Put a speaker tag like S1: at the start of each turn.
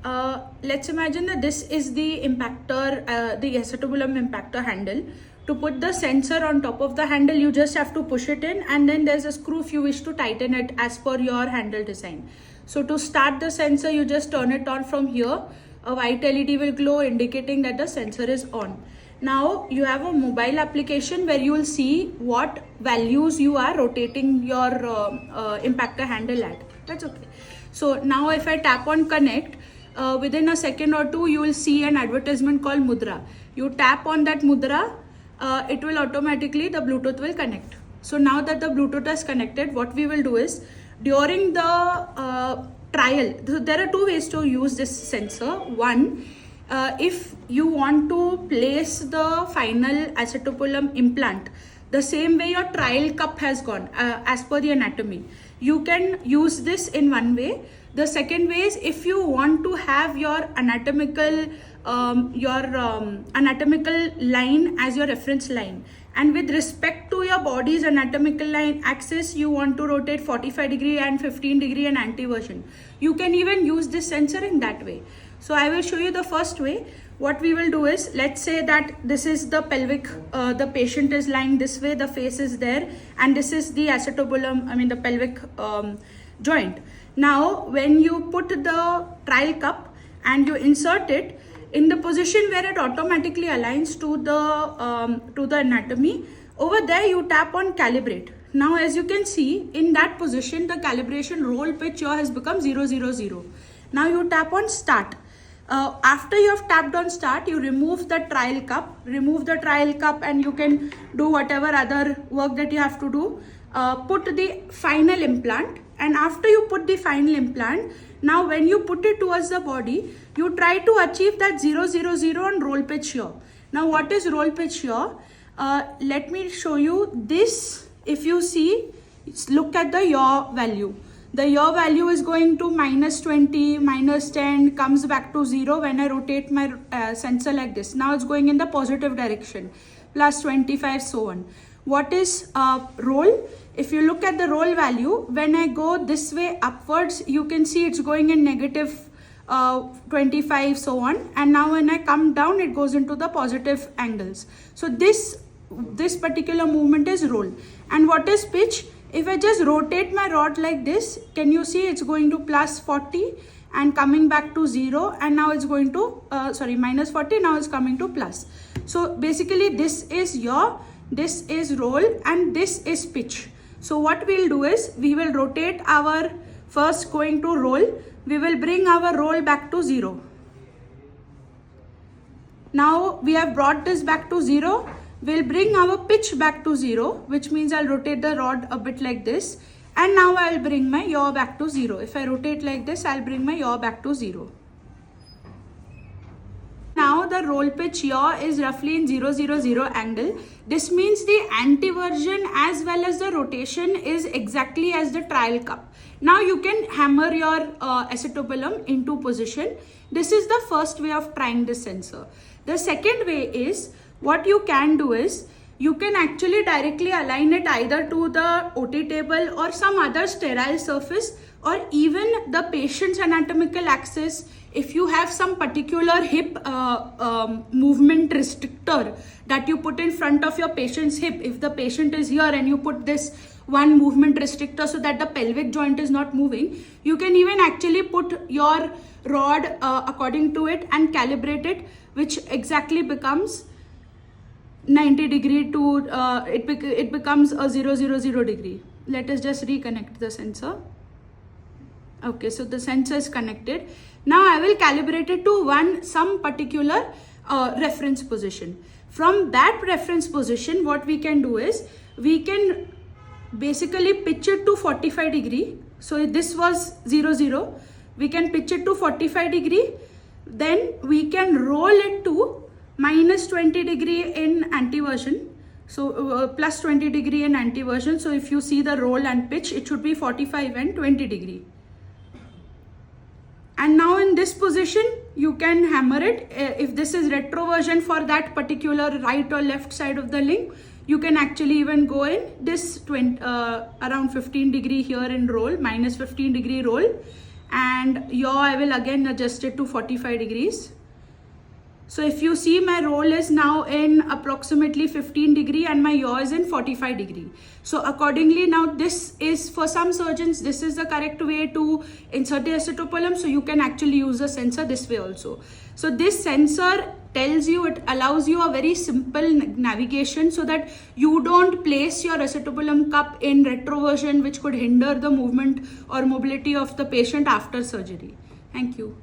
S1: Let's imagine that this is the impactor, the acetobulum impactor handle. To put the sensor on top of the handle, you just have to push it in, and then there's a screw if you wish to tighten it as per your handle design. So to start the sensor, you just turn it on from here. A white LED will glow indicating that the sensor is on. Now you have a mobile application where you will see what values you are rotating your impactor handle at. That's okay. So now if I tap on connect, within a second or two you will see an advertisement called Mudra. You tap on that Mudra, it will automatically, the Bluetooth will connect. So now that the Bluetooth is connected, what we will do is, during the trial, there are two ways to use this sensor. One, if you want to place the final acetobulum implant the same way your trial cup has gone, as per the anatomy, you can use this in one way. The second way is, if you want to have your anatomical line as your reference line, and with respect to your body's anatomical line axis, you want to rotate 45 degree and 15 degree and anti-version, you can even use this sensor in that way. So I will show you the first way. What we will do is, let's say that this is the pelvic, the patient is lying this way, the face is there, and this is the acetobulum, the pelvic joint. Now when you put the trial cup and you insert it in the position where it automatically aligns to the anatomy, over there you tap on calibrate. Now as you can see, in that position the calibration roll pitch here has become 0, 0, 0. Now you tap on start. After you have tapped on start, you remove the trial cup, and you can do whatever other work that you have to do. Put the final implant, and after you put the final implant, now when you put it towards the body, you try to achieve that 0, 0, 0 on roll pitch here. Now what is roll pitch here? Let me show you this. If you see, look at the yaw value. The yaw value is going to -20, -10, comes back to 0 when I rotate my sensor like this. Now it's going in the positive direction, +25, so on. What is roll? If you look at the roll value, when I go this way upwards, you can see it's going in -25, so on. And now when I come down, it goes into the positive angles. So this particular movement is roll. And what is pitch? If I just rotate my rod like this, can you see it's going to +40 and coming back to 0, and now it's going to -40, now it's coming to plus. So basically this is yaw, this is roll, and this is pitch. So what we'll do is, we will rotate our first going to roll, we will bring our roll back to 0. Now we have brought this back to 0. We'll bring our pitch back to 0, which means I'll rotate the rod a bit like this, and now I'll bring my yaw back to 0. If I rotate like this, I'll bring my yaw back to 0. Now the roll pitch yaw is roughly in 0, 0, 0 angle. This means the anti-version as well as the rotation is exactly as the trial cup. Now you can hammer your acetobulum into position. This is the first way of trying this sensor. The second way is, what you can do is, you can actually directly align it either to the OT table or some other sterile surface, or even the patient's anatomical axis. If you have some particular hip movement restrictor that you put in front of your patient's hip, if the patient is here and you put this one movement restrictor so that the pelvic joint is not moving, you can even actually put your rod according to it and calibrate it, which exactly becomes 90 degree to it becomes a 0, 0, 0 degree. Let us just reconnect the sensor. Okay, so the sensor is connected. Now I will calibrate it to some particular reference position. From that reference position, what we can do is, we can basically pitch it to 45 degree. So this was 0, 0. We can pitch it to 45 degree. Then we can roll it to -20 degree in anti-version, so +20 degree in anti-version. So if you see the roll and pitch, it should be 45 and 20 degree. And now in this position, you can hammer it. If this is retroversion for that particular right or left side of the link, you can actually even go in this around 15 degree here in roll, -15 degree roll. and yaw I will again adjust it to 45 degrees. So if you see, my roll is now in approximately 15 degree and my yaw is in 45 degree. So accordingly, now this is, for some surgeons, this is the correct way to insert the acetopolum. So you can actually use the sensor this way also. So this sensor tells you, it allows you a very simple navigation so that you don't place your acetopolum cup in retroversion, which could hinder the movement or mobility of the patient after surgery. Thank you.